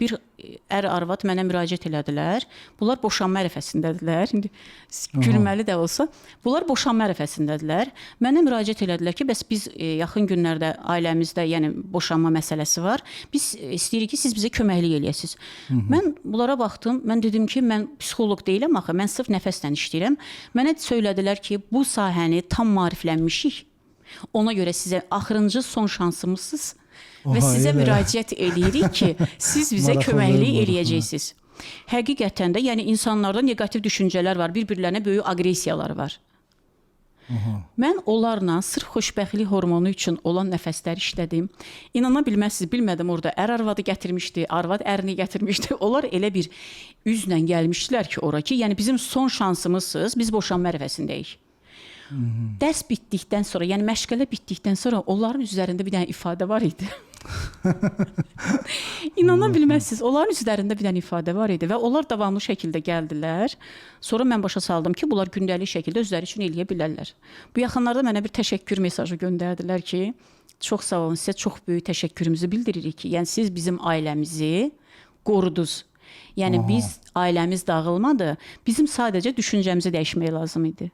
bir ər arvad mənə müraciət elədilər. Bunlar boşanma ərəfəsindədirlər. İndi gülməli də olsa, bunlar boşanma ərəfəsindədirlər. Mənə müraciət elədilər ki, bəs biz yaxın günlərdə ailəmizdə, yəni boşanma məsələsi var. Biz istəyirik ki, siz bizə köməklik eləyəsiniz. Mən bunlara baxdım. Mən dedim ki, mən psixoloq deyiləm axı. Mən sırf nəfəslə işləyirəm. Mənə söylədilər ki, bu sahəni tam maariflənmişik. Ona görə sizə axırıncı son şansımızsınız. Və sizə müraciət edirik ki, siz bizə köməklik eləyəcəksiniz. Həqiqətən də, yəni insanlarda neqativ düşüncələr var, bir-birlərinə böyük aqressiyalar var. Mən onlarla sırf xoşbəxtlik hormonu üçün olan nəfəsləri işlədim. İnana bilməzsiniz, bilmədim orada ər arvadı gətirmişdi, arvad ərini gətirmişdi. Onlar elə bir üzlə gəlmişdilər ki, ora ki, yəni bizim son şansımızsınız, biz boşanma ərəfəsindəyik. Dərs bitdikdən sonra, yəni məşğələ bitdikdən sonra onların üzərində bir dənə ifadə var idi. İnana bilməzsiniz, onların üzərində bir dənə ifadə var idi və onlar davamlı şəkildə gəldilər. Sonra mən başa saldım ki, bunlar gündəlik şəkildə özləri üçün eləyə bilərlər. Bu yaxınlarda mənə bir təşəkkür mesajı göndərdilər ki, çox sağ olun, sizə çox böyük təşəkkürümüzü bildiririk ki, yəni siz bizim ailəmizi qorudunuz. Yəni biz ailəmiz dağılmadı, bizim sadəcə düşüncəmizi dəyişmək lazım idi.